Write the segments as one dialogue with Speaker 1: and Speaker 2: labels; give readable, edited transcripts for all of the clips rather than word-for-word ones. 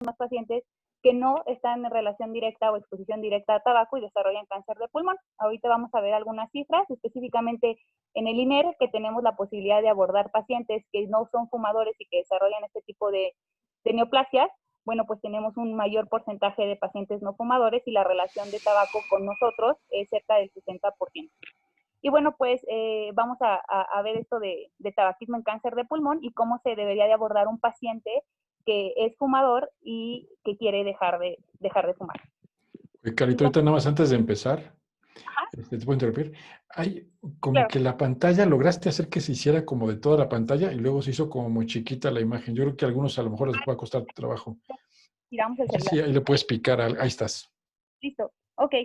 Speaker 1: más pacientes que no están en relación directa o exposición directa a tabaco y desarrollan cáncer de pulmón. Ahorita vamos a ver algunas cifras, específicamente en el INER, que tenemos la posibilidad de abordar pacientes que no son fumadores y que desarrollan este tipo de neoplasias. Bueno, pues tenemos un mayor porcentaje de pacientes no fumadores y la relación de tabaco con nosotros es cerca del 60%. Y bueno, pues vamos a ver esto de tabaquismo en cáncer de pulmón y cómo se debería de abordar un paciente que es fumador y que quiere dejar de fumar.
Speaker 2: Carito, ahorita nada más antes de empezar, te puedo interrumpir. Hay como
Speaker 1: Claro.
Speaker 2: que la pantalla, lograste hacer que se hiciera como de toda la pantalla y luego se hizo como muy chiquita la imagen. Yo creo que a algunos a lo mejor les va a costar trabajo.
Speaker 1: Tiramos el
Speaker 2: No sé
Speaker 1: celular.
Speaker 2: si ahí le puedes picar, ahí estás.
Speaker 1: Listo. Ok.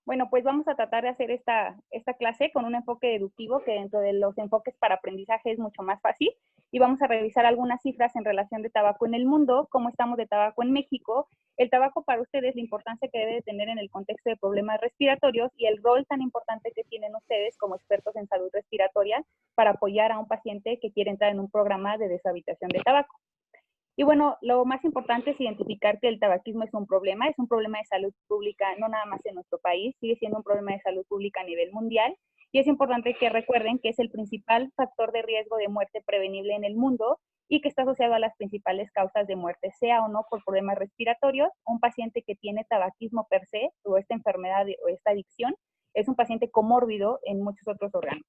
Speaker 1: Bueno, pues vamos a tratar de hacer esta clase con un enfoque deductivo que dentro de los enfoques para aprendizaje es mucho más fácil. Y vamos a revisar algunas cifras en relación de tabaco en el mundo, cómo estamos de tabaco en México, el tabaco para ustedes, la importancia que debe de tener en el contexto de problemas respiratorios y el rol tan importante que tienen ustedes como expertos en salud respiratoria para apoyar a un paciente que quiere entrar en un programa de deshabitación de tabaco. Y bueno, lo más importante es identificar que el tabaquismo es un problema de salud pública, no nada más en nuestro país, sigue siendo un problema de salud pública a nivel mundial. Y es importante que recuerden que es el principal factor de riesgo de muerte prevenible en el mundo y que está asociado a las principales causas de muerte, sea o no por problemas respiratorios. Un paciente que tiene tabaquismo per se o esta enfermedad o esta adicción es un paciente comórbido en muchos otros órganos.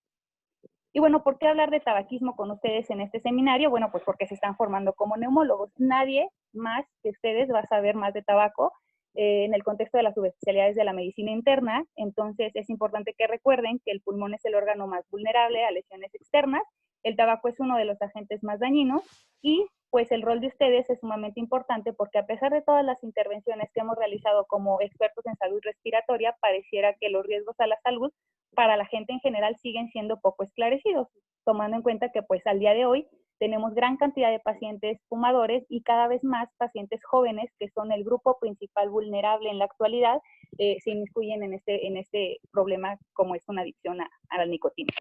Speaker 1: Y bueno, ¿por qué hablar de tabaquismo con ustedes en este seminario? Bueno, pues porque se están formando como neumólogos. Nadie más que ustedes va a saber más de tabaco en el contexto de las subespecialidades de la medicina interna. Entonces, es importante que recuerden que el pulmón es el órgano más vulnerable a lesiones externas. El tabaco es uno de los agentes más dañinos y pues el rol de ustedes es sumamente importante porque a pesar de todas las intervenciones que hemos realizado como expertos en salud respiratoria, pareciera que los riesgos a la salud para la gente en general siguen siendo poco esclarecidos, tomando en cuenta que pues al día de hoy tenemos gran cantidad de pacientes fumadores y cada vez más pacientes jóvenes que son el grupo principal vulnerable en la actualidad, se inmiscuyen en este problema como es una adicción a la nicotina.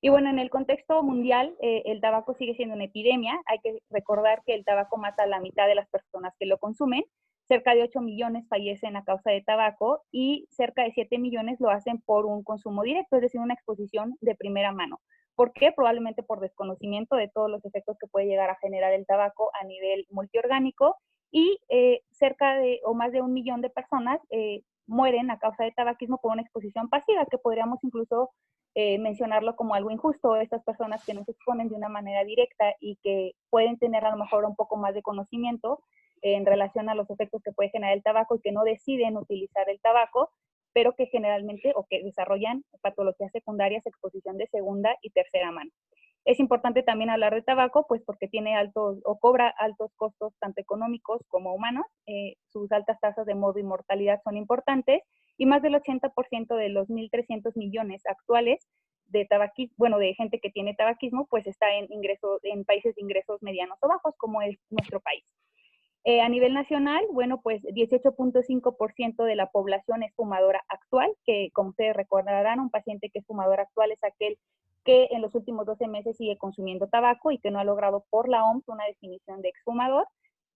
Speaker 1: Y bueno, en el contexto mundial, el tabaco sigue siendo una epidemia. Hay que recordar que el tabaco mata a la mitad de las personas que lo consumen. Cerca de 8 millones fallecen a causa de tabaco y cerca de 7 millones lo hacen por un consumo directo, es decir, una exposición de primera mano. ¿Por qué? Probablemente por desconocimiento de todos los efectos que puede llegar a generar el tabaco a nivel multiorgánico y cerca de o más de 1 millón de personas mueren a causa de tabaquismo por una exposición pasiva, que podríamos incluso mencionarlo como algo injusto, estas personas que no se exponen de una manera directa y que pueden tener a lo mejor un poco más de conocimiento en relación a los efectos que puede generar el tabaco y que no deciden utilizar el tabaco, pero que generalmente o que desarrollan patologías secundarias, exposición de segunda y tercera mano. Es importante también hablar de tabaco, pues porque tiene altos o cobra altos costos tanto económicos como humanos. Sus altas tasas de mortalidad son importantes y más del 80% de los 1.300 millones actuales de tabaquismo, bueno, de gente que tiene tabaquismo, pues está en países de ingresos medianos o bajos, como es nuestro país. A nivel nacional, bueno, pues 18.5% de la población es fumadora actual, que como ustedes recordarán, un paciente que es fumador actual es aquel que en los últimos 12 meses sigue consumiendo tabaco y que no ha logrado por la OMS una definición de exfumador.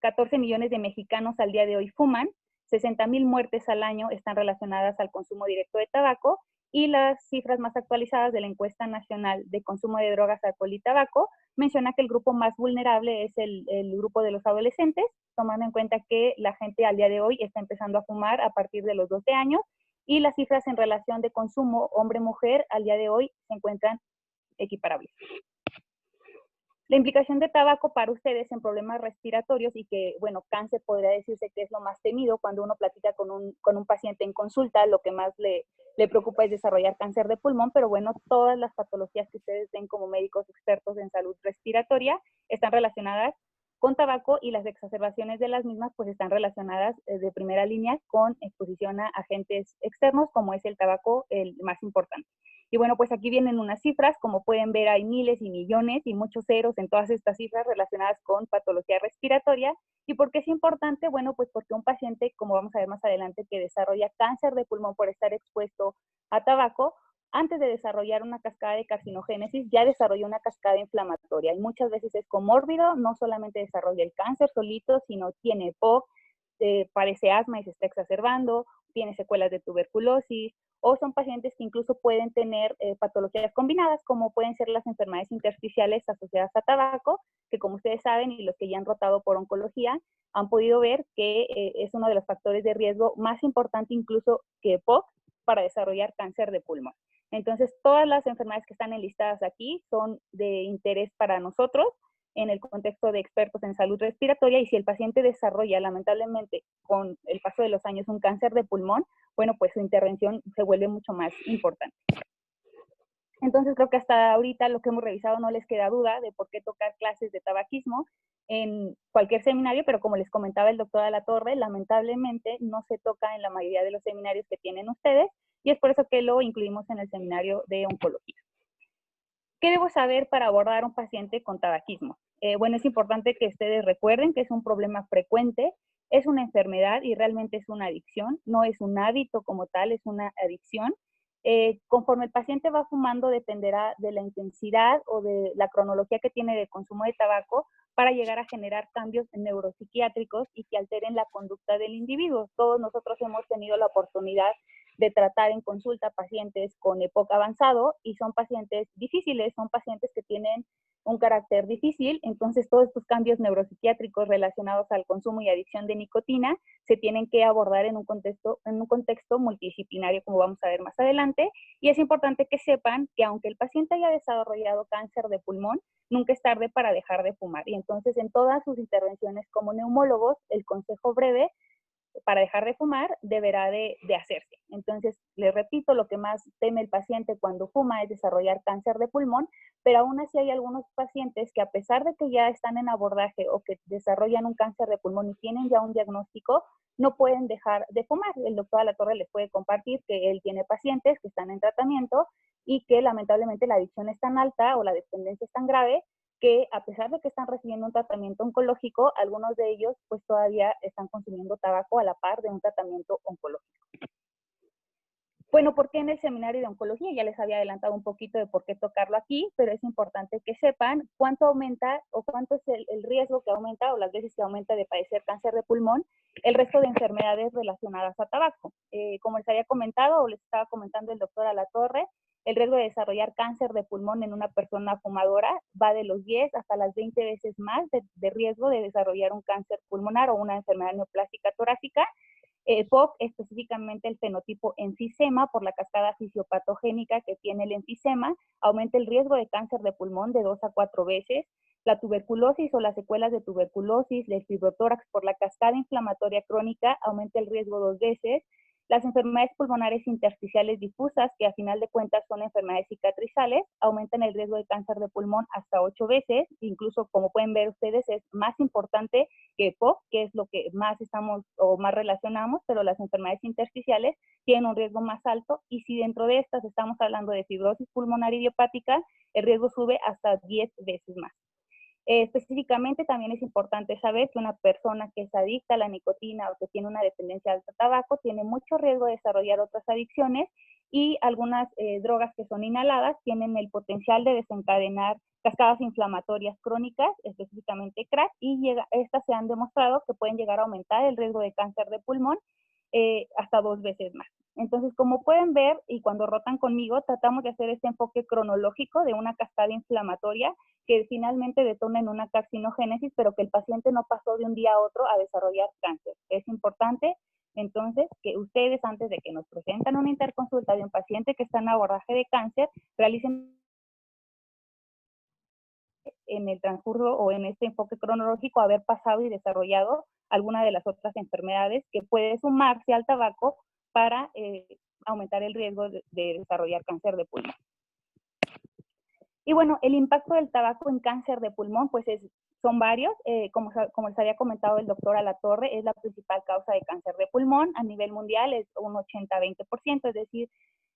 Speaker 1: 14 millones de mexicanos al día de hoy fuman, 60,000 muertes al año están relacionadas al consumo directo de tabaco y las cifras más actualizadas de la encuesta nacional de consumo de drogas, alcohol y tabaco menciona que el grupo más vulnerable es el grupo de los adolescentes, tomando en cuenta que la gente al día de hoy está empezando a fumar a partir de los 12 años y las cifras en relación de consumo hombre-mujer al día de hoy se encuentran equiparables. La implicación de tabaco para ustedes en problemas respiratorios y que, bueno, cáncer podría decirse que es lo más temido cuando uno platica con un paciente en consulta, lo que más le preocupa es desarrollar cáncer de pulmón, pero bueno, todas las patologías que ustedes ven como médicos expertos en salud respiratoria están relacionadas con tabaco y las exacerbaciones de las mismas pues están relacionadas de primera línea con exposición a agentes externos como es el tabaco el más importante. Y bueno, pues aquí vienen unas cifras, como pueden ver hay miles y millones y muchos ceros en todas estas cifras relacionadas con patología respiratoria. ¿Y por qué es importante? Bueno, pues porque un paciente, como vamos a ver más adelante, que desarrolla cáncer de pulmón por estar expuesto a tabaco, antes de desarrollar una cascada de carcinogénesis, ya desarrolló una cascada inflamatoria. Y muchas veces es comórbido, no solamente desarrolla el cáncer solito, sino tiene EPOC, padece asma y se está exacerbando, tiene secuelas de tuberculosis, o son pacientes que incluso pueden tener patologías combinadas, como pueden ser las enfermedades intersticiales asociadas a tabaco, que como ustedes saben, y los que ya han rotado por oncología, han podido ver que es uno de los factores de riesgo más importante incluso que EPOC para desarrollar cáncer de pulmón. Entonces, todas las enfermedades que están enlistadas aquí son de interés para nosotros en el contexto de expertos en salud respiratoria, y si el paciente desarrolla lamentablemente con el paso de los años un cáncer de pulmón, bueno, pues su intervención se vuelve mucho más importante. Entonces creo que hasta ahorita lo que hemos revisado no les queda duda de por qué tocar clases de tabaquismo en cualquier seminario, pero como les comentaba el doctor Alatorre, lamentablemente no se toca en la mayoría de los seminarios que tienen ustedes, y es por eso que lo incluimos en el seminario de oncología. ¿Qué debo saber para abordar a un paciente con tabaquismo? Bueno, es importante que ustedes recuerden que es un problema frecuente, es una enfermedad y realmente es una adicción, no es un hábito como tal, es una adicción. Conforme el paciente va fumando, dependerá de la intensidad o de la cronología que tiene de consumo de tabaco para llegar a generar cambios neuropsiquiátricos y que alteren la conducta del individuo. Todos nosotros hemos tenido la oportunidad de tratar en consulta pacientes con EPOC avanzado y son pacientes difíciles, son pacientes que tienen un carácter difícil, entonces todos estos cambios neuropsiquiátricos relacionados al consumo y adicción de nicotina se tienen que abordar en un contexto multidisciplinario, como vamos a ver más adelante, y es importante que sepan que aunque el paciente haya desarrollado cáncer de pulmón, nunca es tarde para dejar de fumar, y entonces en todas sus intervenciones como neumólogos, el consejo breve para dejar de fumar deberá de hacerse. Entonces, les repito, lo que más teme el paciente cuando fuma es desarrollar cáncer de pulmón, pero aún así hay algunos pacientes que a pesar de que ya están en abordaje o que desarrollan un cáncer de pulmón y tienen ya un diagnóstico, no pueden dejar de fumar. El doctor Alatorre les puede compartir que él tiene pacientes que están en tratamiento y que lamentablemente la adicción es tan alta o la dependencia es tan grave que a pesar de que están recibiendo un tratamiento oncológico, algunos de ellos pues todavía están consumiendo tabaco a la par de un tratamiento oncológico. Bueno, ¿por qué en el seminario de oncología? Ya les había adelantado un poquito de por qué tocarlo aquí, pero es importante que sepan cuánto aumenta o cuánto es el riesgo que aumenta o las veces que aumenta de padecer cáncer de pulmón el resto de enfermedades relacionadas a tabaco. Como les había comentado o les estaba comentando el doctor Alatorre, el riesgo de desarrollar cáncer de pulmón en una persona fumadora va de los 10 hasta las 20 veces más de riesgo de desarrollar un cáncer pulmonar o una enfermedad neoplástica torácica. POC, específicamente el fenotipo enfisema, por la cascada fisiopatogénica que tiene el enfisema, aumenta el riesgo de cáncer de pulmón de 2 a 4 veces. La tuberculosis o las secuelas de tuberculosis, el fibrotórax por la cascada inflamatoria crónica, aumenta el riesgo 2 veces. Las enfermedades pulmonares intersticiales difusas, que a final de cuentas son enfermedades cicatrizales, aumentan el riesgo de cáncer de pulmón hasta 8 veces. Incluso, como pueden ver ustedes, es más importante que EPOC, que es lo que más estamos o más relacionamos, pero las enfermedades intersticiales tienen un riesgo más alto, y si dentro de estas estamos hablando de fibrosis pulmonar idiopática, el riesgo sube hasta 10 veces más. Específicamente también es importante saber que una persona que es adicta a la nicotina o que tiene una dependencia al tabaco tiene mucho riesgo de desarrollar otras adicciones, y algunas drogas que son inhaladas tienen el potencial de desencadenar cascadas inflamatorias crónicas, específicamente crack, y estas se han demostrado que pueden llegar a aumentar el riesgo de cáncer de pulmón hasta 2 veces más. Entonces, como pueden ver, y cuando rotan conmigo, tratamos de hacer este enfoque cronológico de una cascada inflamatoria que finalmente detona en una carcinogénesis, pero que el paciente no pasó de un día a otro a desarrollar cáncer. Es importante, entonces, que ustedes, antes de que nos presentan una interconsulta de un paciente que está en abordaje de cáncer, realicen en el transcurso o en este enfoque cronológico haber pasado y desarrollado alguna de las otras enfermedades que puede sumarse al tabaco para aumentar el riesgo de desarrollar cáncer de pulmón. Y bueno, el impacto del tabaco en cáncer de pulmón, pues son varios. Como les había comentado el doctor Alatorre, es la principal causa de cáncer de pulmón. A nivel mundial es un 80-20%, es decir,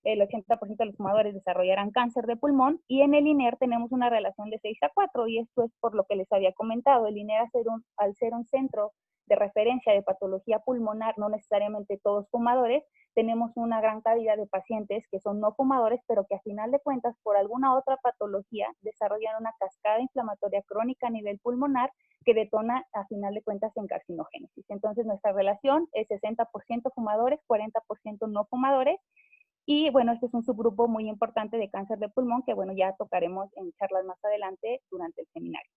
Speaker 1: el 80% de los fumadores desarrollarán cáncer de pulmón, y en el INER tenemos una relación de 6 a 4, y esto es por lo que les había comentado. El INER, al ser un centro de referencia de patología pulmonar, no necesariamente todos fumadores, tenemos una gran cantidad de pacientes que son no fumadores, pero que a final de cuentas, por alguna otra patología, desarrollan una cascada inflamatoria crónica a nivel pulmonar que detona a final de cuentas en carcinogénesis. Entonces, nuestra relación es 60% fumadores, 40% no fumadores. Y bueno, este es un subgrupo muy importante de cáncer de pulmón que, bueno, ya tocaremos en charlas más adelante durante el seminario.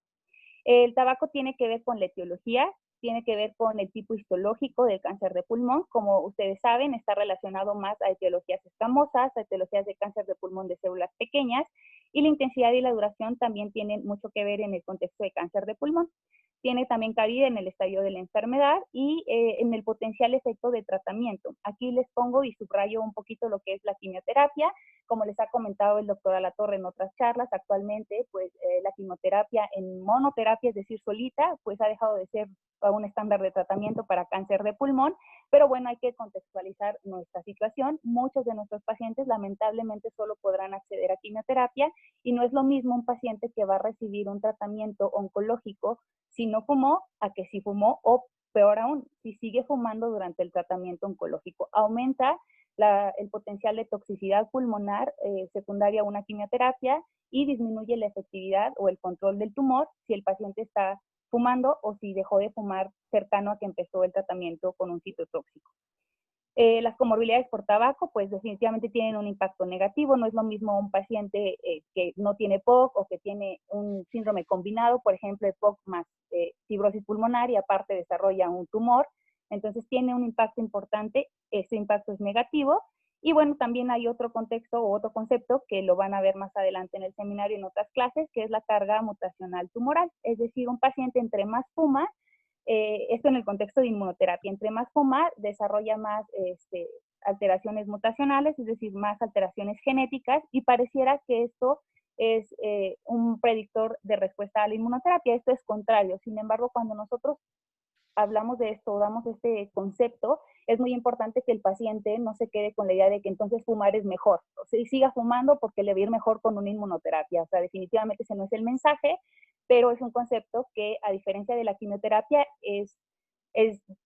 Speaker 1: El tabaco tiene que ver con la etiología, tiene que ver con el tipo histológico del cáncer de pulmón. Como ustedes saben, está relacionado más a etiologías escamosas, a etiologías de cáncer de pulmón de células pequeñas, y la intensidad y la duración también tienen mucho que ver en el contexto de cáncer de pulmón. Tiene también cabida en el estadio de la enfermedad y en el potencial efecto de tratamiento. Aquí les pongo y subrayo un poquito lo que es la quimioterapia. Como les ha comentado el doctor Alatorre en otras charlas, actualmente pues la quimioterapia en monoterapia, es decir, solita, pues ha dejado de ser un estándar de tratamiento para cáncer de pulmón, pero bueno, hay que contextualizar nuestra situación. Muchos de nuestros pacientes lamentablemente solo podrán acceder a quimioterapia y no es lo mismo un paciente que va a recibir un tratamiento oncológico si no fumó a que si fumó, o peor aún, si sigue fumando durante el tratamiento oncológico. Aumenta el potencial de toxicidad pulmonar secundaria a una quimioterapia y disminuye la efectividad o el control del tumor si el paciente está fumando o si dejó de fumar cercano a que empezó el tratamiento con un citotóxico. Las comorbilidades por tabaco, pues definitivamente tienen un impacto negativo. No es lo mismo un paciente que no tiene POC o que tiene un síndrome combinado, por ejemplo, el POC más fibrosis pulmonar y aparte desarrolla un tumor. Entonces tiene un impacto importante, ese impacto es negativo. Y bueno, también hay otro contexto o otro concepto que lo van a ver más adelante en el seminario y en otras clases, que es la carga mutacional tumoral. Es decir, un paciente entre más fuma, esto en el contexto de inmunoterapia, entre más fuma, desarrolla más alteraciones mutacionales, es decir, más alteraciones genéticas, y pareciera que esto es un predictor de respuesta a la inmunoterapia. Esto es contrario. Sin embargo, cuando nosotros hablamos de esto, damos este concepto, es muy importante que el paciente no se quede con la idea de que entonces fumar es mejor. O sea, y siga fumando porque le va a ir mejor con una inmunoterapia. O sea, definitivamente ese no es el mensaje, pero es un concepto que, a diferencia de la quimioterapia, es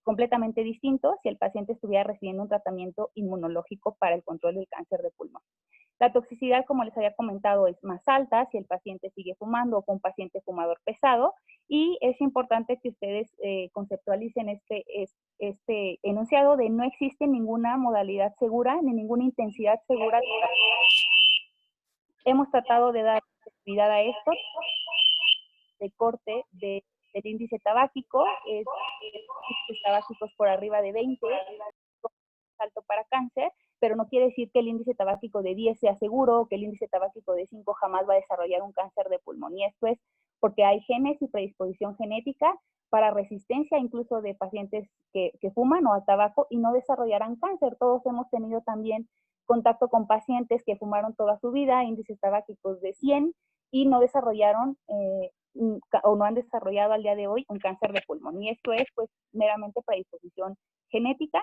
Speaker 1: completamente distinto si el paciente estuviera recibiendo un tratamiento inmunológico para el control del cáncer de pulmón. La toxicidad, como les había comentado, es más alta si el paciente sigue fumando o con un paciente fumador pesado, y es importante que ustedes conceptualicen este enunciado de no existe ninguna modalidad segura ni ninguna intensidad segura. Hemos tratado de dar actividad a esto, de corte del índice tabáquico, índices tabáquicos por arriba de 20, alto para cáncer, pero no quiere decir que el índice tabáquico de 10 sea seguro o que el índice tabáquico de 5 jamás va a desarrollar un cáncer de pulmón. Y esto es porque hay genes y predisposición genética para resistencia incluso de pacientes que fuman o al tabaco y no desarrollarán cáncer. Todos hemos tenido también contacto con pacientes que fumaron toda su vida, índices tabáquicos de 100 y no desarrollaron o no han desarrollado al día de hoy un cáncer de pulmón. Y esto es pues meramente predisposición genética.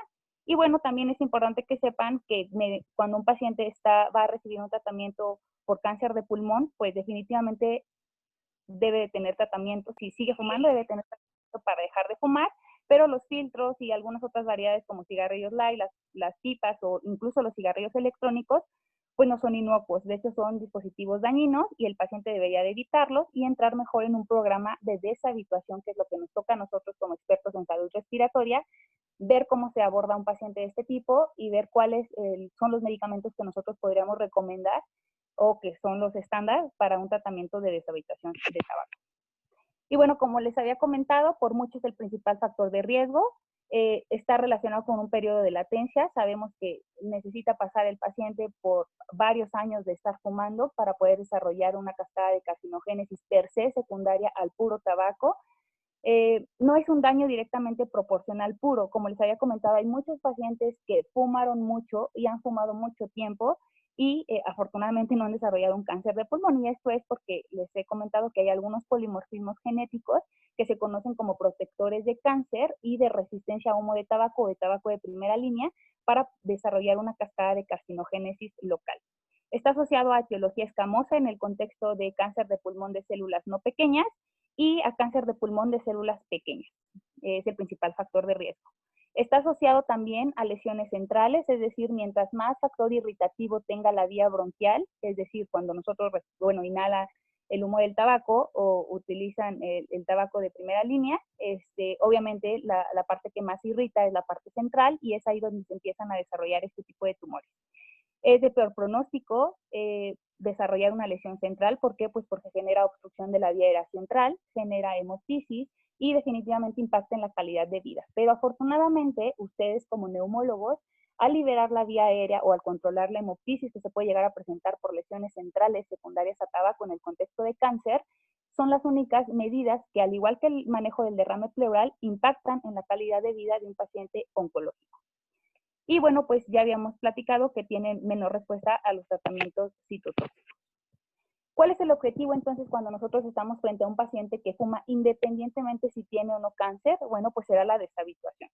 Speaker 1: Y bueno, también es importante que sepan que cuando un paciente va a recibir un tratamiento por cáncer de pulmón, pues definitivamente debe de tener tratamiento. Si sigue fumando, debe tener tratamiento para dejar de fumar, pero los filtros y algunas otras variedades como cigarrillos light, las pipas o incluso los cigarrillos electrónicos, pues no son inocuos. De hecho, son dispositivos dañinos y el paciente debería de evitarlos y entrar mejor en un programa de deshabituación, que es lo que nos toca a nosotros como expertos en salud respiratoria, ver cómo se aborda un paciente de este tipo y ver cuáles son los medicamentos que nosotros podríamos recomendar o que son los estándares para un tratamiento de deshabituación de tabaco. Y bueno, como les había comentado, por mucho es el principal factor de riesgo. Está relacionado con un periodo de latencia. Sabemos que necesita pasar el paciente por varios años de estar fumando para poder desarrollar una cascada de carcinogénesis per se secundaria al puro tabaco. No es un daño directamente proporcional puro. Como les había comentado, hay muchos pacientes que fumaron mucho y han fumado mucho tiempo y afortunadamente no han desarrollado un cáncer de pulmón. Y esto es porque les he comentado que hay algunos polimorfismos genéticos que se conocen como protectores de cáncer y de resistencia a humo de tabaco o de tabaco de primera línea para desarrollar una cascada de carcinogénesis local. Está asociado a etiología escamosa en el contexto de cáncer de pulmón de células no pequeñas y a cáncer de pulmón de células pequeñas. Es el principal factor de riesgo. Está asociado también a lesiones centrales, es decir, mientras más factor irritativo tenga la vía bronquial, es decir, cuando nosotros, inhala el humo del tabaco o utilizan el tabaco de primera línea, obviamente la parte que más irrita es la parte central y es ahí donde se empiezan a desarrollar este tipo de tumores. Es de peor pronóstico desarrollar una lesión central. ¿Por qué? Pues porque genera obstrucción de la vía aérea central, genera hemostisis y definitivamente impacta en la calidad de vida. Pero afortunadamente, ustedes como neumólogos, al liberar la vía aérea o al controlar la hemoptisis que se puede llegar a presentar por lesiones centrales secundarias a tabaco en el contexto de cáncer, son las únicas medidas que, al igual que el manejo del derrame pleural, impactan en la calidad de vida de un paciente oncológico. Y bueno, pues ya habíamos platicado que tienen menor respuesta a los tratamientos citotóxicos. ¿Cuál es el objetivo entonces cuando nosotros estamos frente a un paciente que fuma independientemente si tiene o no cáncer? Bueno, pues será la deshabituación.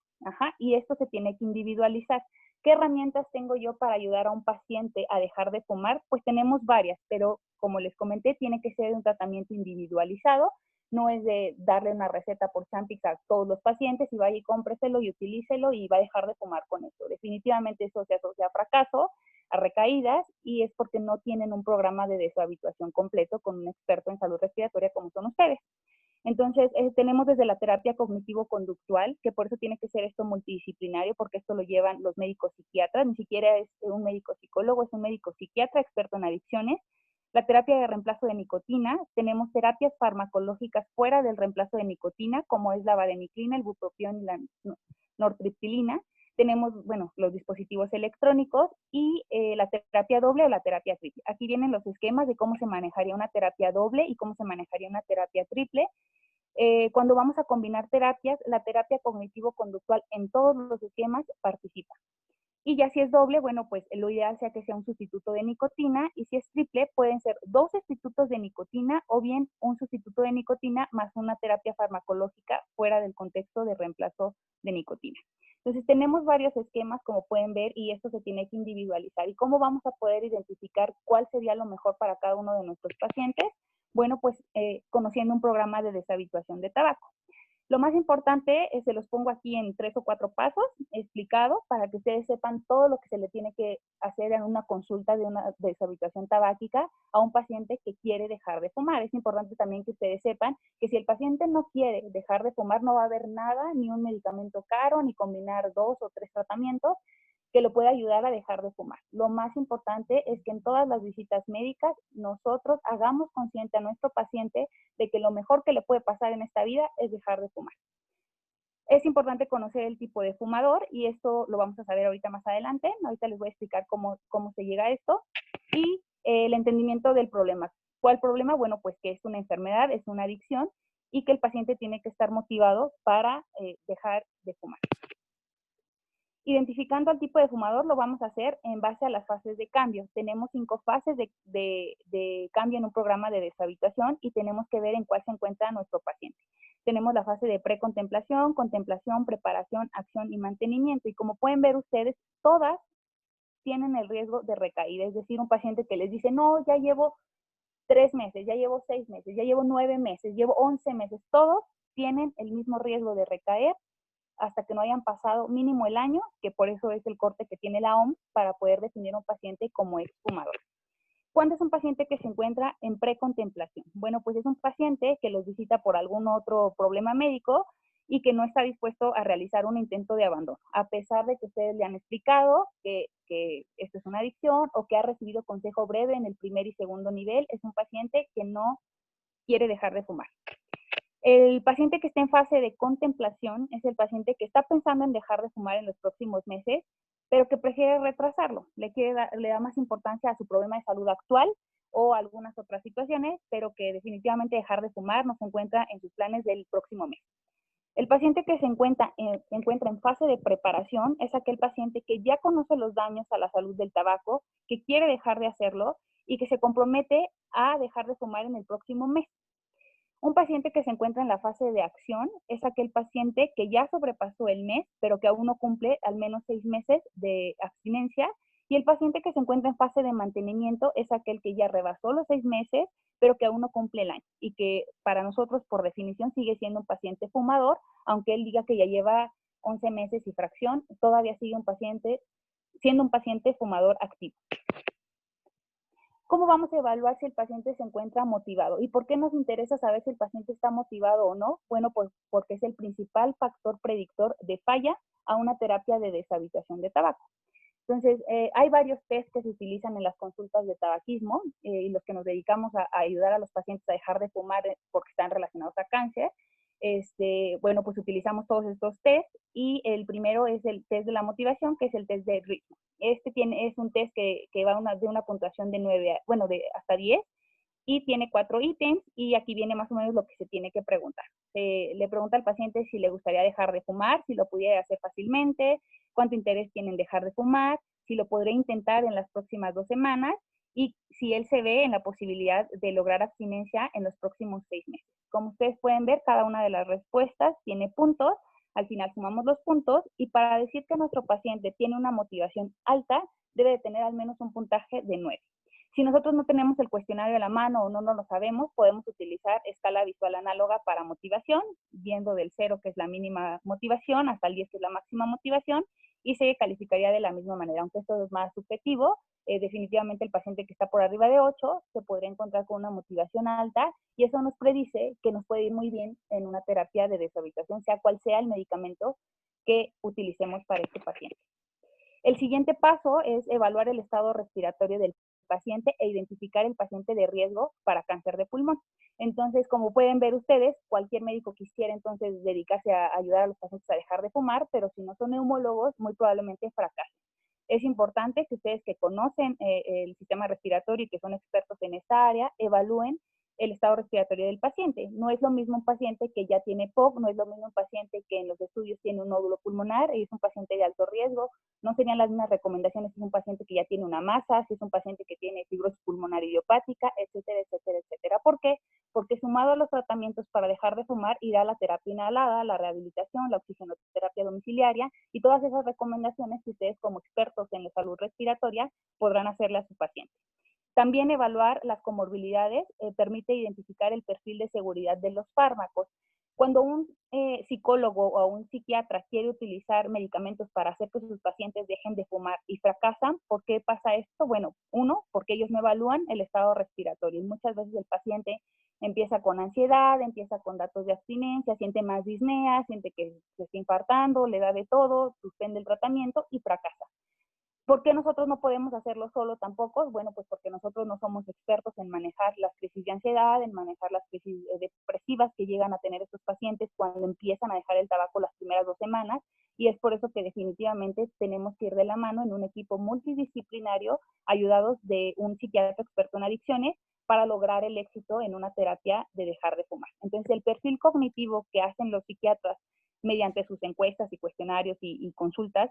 Speaker 1: Y esto se tiene que individualizar. ¿Qué herramientas tengo yo para ayudar a un paciente a dejar de fumar? Pues tenemos varias, pero como les comenté, tiene que ser un tratamiento individualizado. No es de darle una receta por Champix a todos los pacientes y vaya y cómpreselo y utilícelo y va a dejar de fumar con eso. Definitivamente eso se asocia a fracaso, a recaídas, y es porque no tienen un programa de deshabituación completo con un experto en salud respiratoria como son ustedes. Entonces, tenemos desde la terapia cognitivo-conductual, que por eso tiene que ser esto multidisciplinario, porque esto lo llevan los médicos psiquiatras, ni siquiera es un médico psicólogo, es un médico psiquiatra experto en adicciones. La terapia de reemplazo de nicotina, tenemos terapias farmacológicas fuera del reemplazo de nicotina, como es la vareniclina, el bupropión y la nortriptilina. Tenemos, los dispositivos electrónicos y la terapia doble o la terapia triple. Aquí vienen los esquemas de cómo se manejaría una terapia doble y cómo se manejaría una terapia triple. Cuando vamos a combinar terapias, la terapia cognitivo-conductual en todos los esquemas participa. Y ya si es doble, bueno, pues lo ideal sea que sea un sustituto de nicotina, y si es triple, pueden ser 2 sustitutos de nicotina o bien un sustituto de nicotina más una terapia farmacológica fuera del contexto de reemplazo de nicotina. Entonces tenemos varios esquemas, como pueden ver, y esto se tiene que individualizar. ¿Y cómo vamos a poder identificar cuál sería lo mejor para cada uno de nuestros pacientes? Bueno, pues conociendo un programa de deshabituación de tabaco. Lo más importante es, se los pongo aquí en 3 o 4 pasos explicado para que ustedes sepan todo lo que se le tiene que hacer en una consulta de una deshabituación tabáquica a un paciente que quiere dejar de fumar. Es importante también que ustedes sepan que si el paciente no quiere dejar de fumar, no va a haber nada, ni un medicamento caro, ni combinar 2 o 3 tratamientos que lo pueda ayudar a dejar de fumar. Lo más importante es que en todas las visitas médicas nosotros hagamos consciente a nuestro paciente de que lo mejor que le puede pasar en esta vida es dejar de fumar. Es importante conocer el tipo de fumador, y esto lo vamos a saber ahorita más adelante. Ahorita les voy a explicar cómo se llega a esto. Y el entendimiento del problema. ¿Cuál problema? Bueno, pues que es una enfermedad, es una adicción, y que el paciente tiene que estar motivado para dejar de fumar. Identificando al tipo de fumador lo vamos a hacer en base a las fases de cambio. Tenemos 5 fases de cambio en un programa de deshabituación y tenemos que ver en cuál se encuentra nuestro paciente. Tenemos la fase de precontemplación, contemplación, preparación, acción y mantenimiento. Y como pueden ver ustedes, todas tienen el riesgo de recaída. Es decir, un paciente que les dice, no, ya llevo 3 meses, ya llevo 6 meses, ya llevo 9 meses, llevo 11 meses. Todos tienen el mismo riesgo de recaer hasta que no hayan pasado mínimo el año, que por eso es el corte que tiene la OMS para poder definir a un paciente como exfumador. ¿Cuándo es un paciente que se encuentra en precontemplación? Bueno, pues es un paciente que los visita por algún otro problema médico y que no está dispuesto a realizar un intento de abandono, a pesar de que ustedes le han explicado que esto es una adicción o que ha recibido consejo breve en el primer y segundo nivel. Es un paciente que no quiere dejar de fumar. El paciente que está en fase de contemplación es el paciente que está pensando en dejar de fumar en los próximos meses, pero que prefiere retrasarlo. Le da más importancia a su problema de salud actual o algunas otras situaciones, pero que definitivamente dejar de fumar no se encuentra en sus planes del próximo mes. El paciente que se encuentra en fase de preparación es aquel paciente que ya conoce los daños a la salud del tabaco, que quiere dejar de hacerlo y que se compromete a dejar de fumar en el próximo mes. Un paciente que se encuentra en la fase de acción es aquel paciente que ya sobrepasó el mes, pero que aún no cumple al menos 6 meses de abstinencia Y el paciente que se encuentra en fase de mantenimiento es aquel que ya rebasó los 6 meses, pero que aún no cumple el año y que para nosotros, por definición, sigue siendo un paciente fumador, aunque él diga que ya lleva 11 meses y fracción, todavía sigue siendo un paciente fumador activo. ¿Cómo vamos a evaluar si el paciente se encuentra motivado? ¿Y por qué nos interesa saber si el paciente está motivado o no? Bueno, pues porque es el principal factor predictor de falla a una terapia de deshabituación de tabaco. Entonces, hay varios test que se utilizan en las consultas de tabaquismo y los que nos dedicamos a ayudar a los pacientes a dejar de fumar porque están relacionados a cáncer. Bueno, pues utilizamos todos estos test y el primero es el test de la motivación, que es el test de ritmo. Es un test que va de una puntuación de 9, bueno, de hasta 10 y tiene 4 ítems y aquí viene más o menos lo que se tiene que preguntar. Le pregunta al paciente si le gustaría dejar de fumar, si lo pudiera hacer fácilmente, cuánto interés tiene en dejar de fumar, si lo podría intentar en las próximas 2 semanas y si él se ve en la posibilidad de lograr abstinencia en los próximos 6 meses. Como ustedes pueden ver, cada una de las respuestas tiene puntos, al final sumamos los puntos y para decir que nuestro paciente tiene una motivación alta, debe de tener al menos un puntaje de 9. Si nosotros no tenemos el cuestionario a la mano o no lo sabemos, podemos utilizar escala visual análoga para motivación, viendo del 0, que es la mínima motivación, hasta el 10, que es la máxima motivación, y se calificaría de la misma manera. Aunque esto es más subjetivo, definitivamente el paciente que está por arriba de 8 se podría encontrar con una motivación alta y eso nos predice que nos puede ir muy bien en una terapia de deshabituación, sea cual sea el medicamento que utilicemos para este paciente. El siguiente paso es evaluar el estado respiratorio del paciente e identificar el paciente de riesgo para cáncer de pulmón. Entonces, como pueden ver ustedes, cualquier médico quisiera entonces dedicarse a ayudar a los pacientes a dejar de fumar, pero si no son neumólogos, muy probablemente fracasen. Es importante que ustedes que conocen el sistema respiratorio y que son expertos en esta área, evalúen el estado respiratorio del paciente. No es lo mismo un paciente que ya tiene POC, no es lo mismo un paciente que en los estudios tiene un nódulo pulmonar y es un paciente de alto riesgo, no serían las mismas recomendaciones si es un paciente que ya tiene una masa, si es un paciente que tiene fibrosis pulmonar idiopática, etcétera, etcétera, etcétera. ¿Por qué? Porque sumado a los tratamientos para dejar de fumar irá la terapia inhalada, la rehabilitación, la oxigenoterapia domiciliaria y todas esas recomendaciones que ustedes como expertos en la salud respiratoria podrán hacerle a su paciente. También evaluar las comorbilidades permite identificar el perfil de seguridad de los fármacos. Cuando un psicólogo o un psiquiatra quiere utilizar medicamentos para hacer que sus pacientes dejen de fumar y fracasan, ¿por qué pasa esto? Bueno, uno, porque ellos no evalúan el estado respiratorio y muchas veces el paciente empieza con ansiedad, empieza con datos de abstinencia, siente más disnea, siente que se está infartando, le da de todo, suspende el tratamiento y fracasa. ¿Por qué nosotros no podemos hacerlo solo tampoco? Bueno, pues porque nosotros no somos expertos en manejar las crisis de ansiedad, en manejar las crisis depresivas que llegan a tener estos pacientes cuando empiezan a dejar el tabaco las primeras 2 semanas, y es por eso que definitivamente tenemos que ir de la mano en un equipo multidisciplinario, ayudados de un psiquiatra experto en adicciones, para lograr el éxito en una terapia de dejar de fumar. Entonces, el perfil cognitivo que hacen los psiquiatras mediante sus encuestas y cuestionarios y consultas,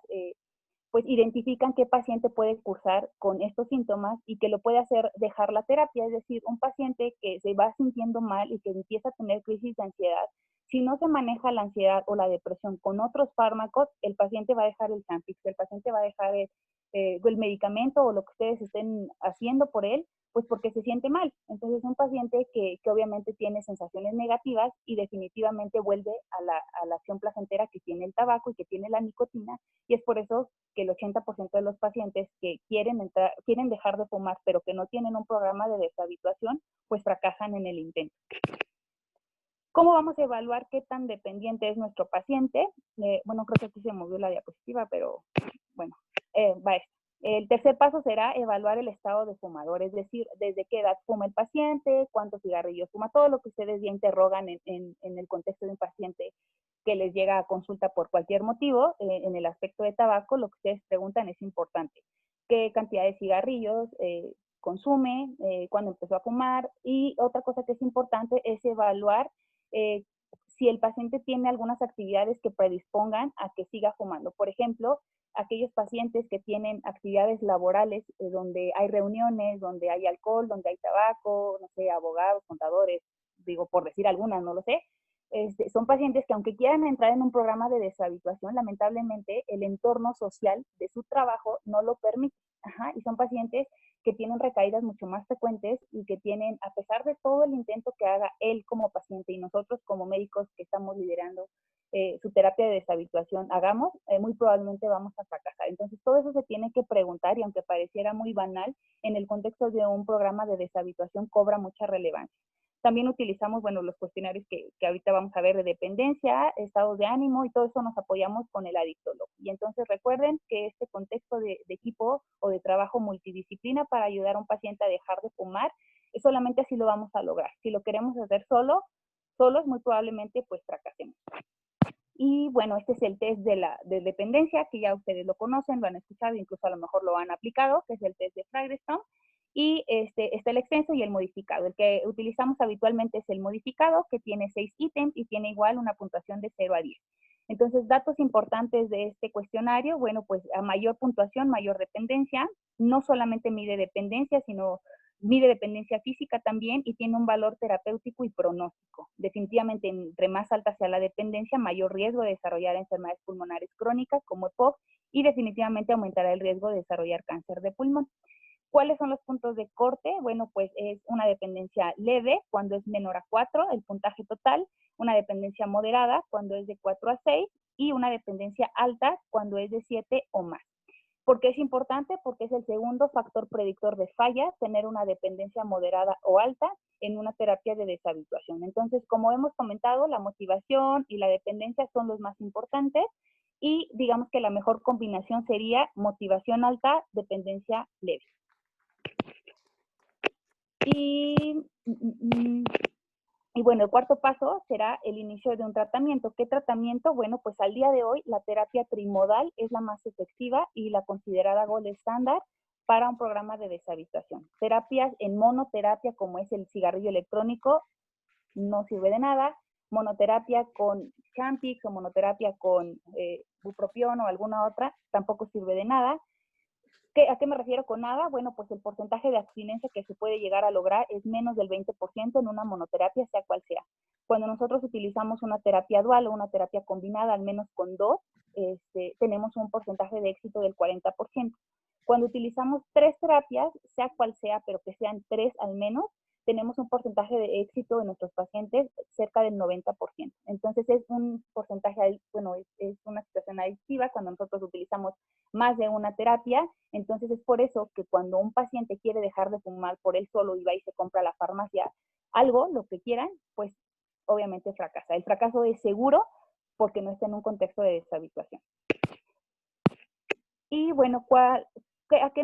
Speaker 1: pues identifican qué paciente puede cursar con estos síntomas y que lo puede hacer dejar la terapia, es decir, un paciente que se va sintiendo mal y que empieza a tener crisis de ansiedad, si no se maneja la ansiedad o la depresión con otros fármacos, el paciente va a dejar el Champix, el paciente va a dejar el medicamento o lo que ustedes estén haciendo por él, pues porque se siente mal. Entonces es un paciente que obviamente tiene sensaciones negativas y definitivamente vuelve a la acción placentera que tiene el tabaco y que tiene la nicotina, y es por eso que el 80% de los pacientes que quieren dejar de fumar, pero que no tienen un programa de deshabituación, pues fracasan en el intento. ¿Cómo vamos a evaluar qué tan dependiente es nuestro paciente? Bueno, creo que aquí se movió la diapositiva, pero bueno, va esto. El tercer paso será evaluar el estado de fumador, es decir, desde qué edad fuma el paciente, cuántos cigarrillos fuma, todo lo que ustedes ya interrogan en el contexto de un paciente que les llega a consulta por cualquier motivo. En el aspecto de tabaco, lo que ustedes preguntan es importante. ¿Qué cantidad de cigarrillos consume? ¿Cuándo empezó a fumar? Y otra cosa que es importante es evaluar si el paciente tiene algunas actividades que predispongan a que siga fumando. Por ejemplo, aquellos pacientes que tienen actividades laborales donde hay reuniones, donde hay alcohol, donde hay tabaco, no sé, abogados, contadores, digo, por decir algunas, no lo sé. Son pacientes que aunque quieran entrar en un programa de deshabituación, lamentablemente el entorno social de su trabajo no lo permite. Ajá, y son pacientes que tienen recaídas mucho más frecuentes y que tienen, a pesar de todo el intento que haga él como paciente y nosotros como médicos que estamos liderando su terapia de deshabituación hagamos, muy probablemente vamos a fracasar. Entonces, todo eso se tiene que preguntar y aunque pareciera muy banal, en el contexto de un programa de deshabituación cobra mucha relevancia. También utilizamos, bueno, los cuestionarios que ahorita vamos a ver de dependencia, estados de ánimo y todo eso nos apoyamos con el adictólogo. Y entonces recuerden que este contexto de equipo o de trabajo multidisciplina para ayudar a un paciente a dejar de fumar, solamente así lo vamos a lograr. Si lo queremos hacer solos, muy probablemente pues fracasemos. Y bueno, este es el test de dependencia, que ya ustedes lo conocen, lo han escuchado, incluso a lo mejor lo han aplicado, que es el test de Fragrestone. Y está el extenso y el modificado. El que utilizamos habitualmente es el modificado, que tiene 6 ítems y tiene igual una puntuación de 0 a 10. Entonces, datos importantes de este cuestionario, bueno, pues a mayor puntuación, mayor dependencia. No solamente mide dependencia, sino mide dependencia física también y tiene un valor terapéutico y pronóstico. Definitivamente, entre más alta sea la dependencia, mayor riesgo de desarrollar enfermedades pulmonares crónicas como EPOC y definitivamente aumentará el riesgo de desarrollar cáncer de pulmón. ¿Cuáles son los puntos de corte? Bueno, pues es una dependencia leve cuando es menor a 4, el puntaje total, una dependencia moderada cuando es de 4 a 6 y una dependencia alta cuando es de 7 o más. ¿Por qué es importante? Porque es el segundo factor predictor de falla, tener una dependencia moderada o alta en una terapia de deshabituación. Entonces, como hemos comentado, la motivación y la dependencia son los más importantes y digamos que la mejor combinación sería motivación alta, dependencia leve. Y bueno, el cuarto paso será el inicio de un tratamiento. ¿Qué tratamiento? Bueno, pues al día de hoy la terapia trimodal es la más efectiva y la considerada gold estándar para un programa de deshabituación. Terapias en monoterapia, como es el cigarrillo electrónico, no sirve de nada. Monoterapia con Chantix o monoterapia con bupropión o alguna otra, tampoco sirve de nada. ¿A qué me refiero con nada? Bueno, pues el porcentaje de abstinencia que se puede llegar a lograr es menos del 20% en una monoterapia, sea cual sea. Cuando nosotros utilizamos una terapia dual o una terapia combinada, al menos con dos, tenemos un porcentaje de éxito del 40%. Cuando utilizamos 3 terapias, sea cual sea, pero que sean 3 al menos, tenemos un porcentaje de éxito en nuestros pacientes cerca del 90%. Entonces es un porcentaje, bueno, es una situación adictiva cuando nosotros utilizamos más de una terapia. Entonces es por eso que cuando un paciente quiere dejar de fumar por él solo y va y se compra a la farmacia algo, lo que quieran, pues obviamente fracasa. El fracaso es seguro porque no está en un contexto de deshabituación. Y bueno, ¿a qué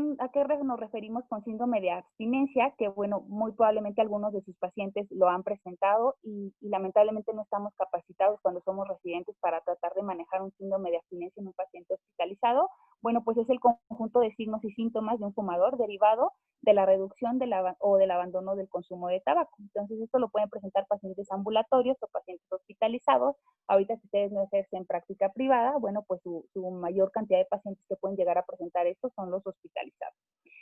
Speaker 1: nos referimos con síndrome de abstinencia? Que bueno, muy probablemente algunos de sus pacientes lo han presentado y lamentablemente no estamos capacitados cuando somos residentes para tratar de manejar un síndrome de abstinencia en un paciente hospitalizado. Bueno, pues es el conjunto de signos y síntomas de un fumador derivado de la reducción o del abandono del consumo de tabaco. Entonces, esto lo pueden presentar pacientes ambulatorios o pacientes hospitalizados. Ahorita, si ustedes no ejercen práctica privada, bueno, pues su mayor cantidad de pacientes que pueden llegar a presentar esto son los hospitalizados.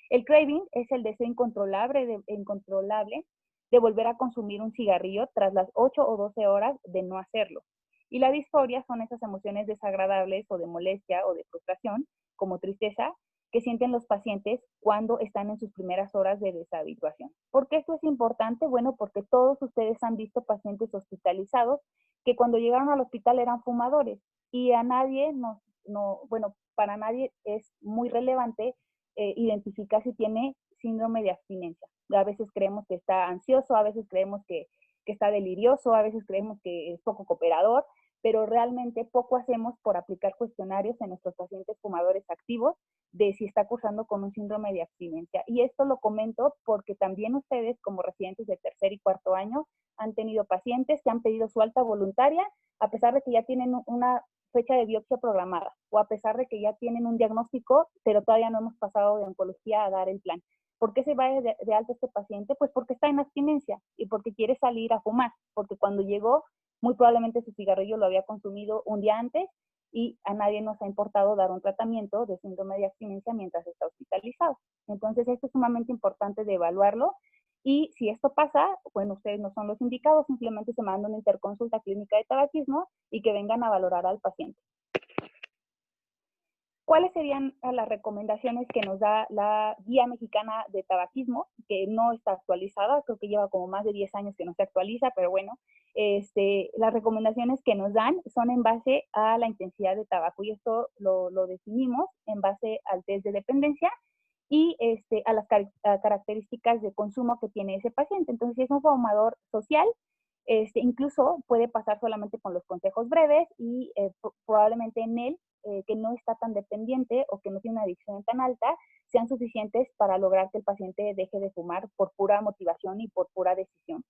Speaker 1: El craving es el deseo incontrolable de volver a consumir un cigarrillo tras las 8 o 12 horas de no hacerlo. Y la disforia son esas emociones desagradables o de molestia o de frustración, como tristeza, que sienten los pacientes cuando están en sus primeras horas de deshabituación. ¿Por qué esto es importante? Bueno, porque todos ustedes han visto pacientes hospitalizados que cuando llegaron al hospital eran fumadores y a nadie para nadie es muy relevante identificar si tiene síndrome de abstinencia. A veces creemos que está ansioso, a veces creemos que está delirioso, a veces creemos que es poco cooperador, pero realmente poco hacemos por aplicar cuestionarios en nuestros pacientes fumadores activos de si está cursando con un síndrome de abstinencia. Y esto lo comento porque también ustedes, como residentes de tercer y cuarto año, han tenido pacientes que han pedido su alta voluntaria a pesar de que ya tienen una fecha de biopsia programada o a pesar de que ya tienen un diagnóstico, pero todavía no hemos pasado de oncología a dar el plan. ¿Por qué se va de alta este paciente? Pues porque está en abstinencia y porque quiere salir a fumar, porque cuando llegó muy probablemente su cigarrillo lo había consumido un día antes y a nadie nos ha importado dar un tratamiento de síndrome de abstinencia mientras está hospitalizado. Entonces, esto es sumamente importante de evaluarlo y si esto pasa, bueno, ustedes no son los indicados, simplemente se manda una interconsulta clínica de tabaquismo y que vengan a valorar al paciente. ¿Cuáles serían las recomendaciones que nos da la Guía Mexicana de Tabaquismo? Que no está actualizada, creo que lleva como más de 10 años que no se actualiza, pero bueno, las recomendaciones que nos dan son en base a la intensidad de tabaco, y esto lo definimos en base al test de dependencia y a las características de consumo que tiene ese paciente. Entonces, si es un fumador social, incluso puede pasar solamente con los consejos breves y probablemente en él, que no está tan dependiente o que no tiene una adicción tan alta, sean suficientes para lograr que el paciente deje de fumar por pura motivación y por pura decisión.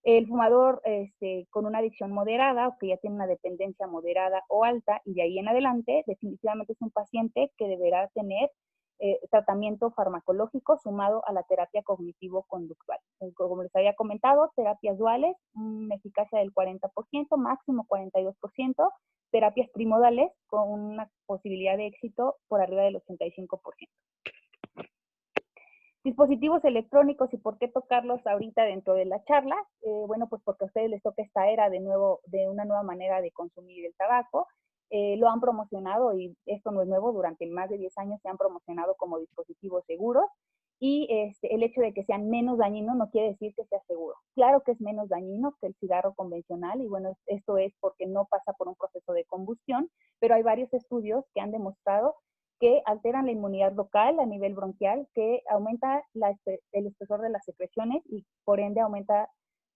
Speaker 1: El fumador con una adicción moderada o que ya tiene una dependencia moderada o alta y de ahí en adelante, definitivamente es un paciente que deberá tener tratamiento farmacológico sumado a la terapia cognitivo-conductual. Como les había comentado, terapias duales, una eficacia del 40%, máximo 42%, terapias trimodales con una posibilidad de éxito por arriba del 85%. Dispositivos electrónicos y por qué tocarlos ahorita dentro de la charla. Bueno, pues porque a ustedes les toca esta era de una nueva manera de consumir el tabaco. Lo han promocionado, y esto no es nuevo, durante más de 10 años se han promocionado como dispositivos seguros, y el hecho de que sean menos dañinos no quiere decir que sea seguro. Claro que es menos dañino que el cigarro convencional, y bueno, esto es porque no pasa por un proceso de combustión, pero hay varios estudios que han demostrado que alteran la inmunidad local a nivel bronquial, que aumenta el espesor de las secreciones y por ende aumenta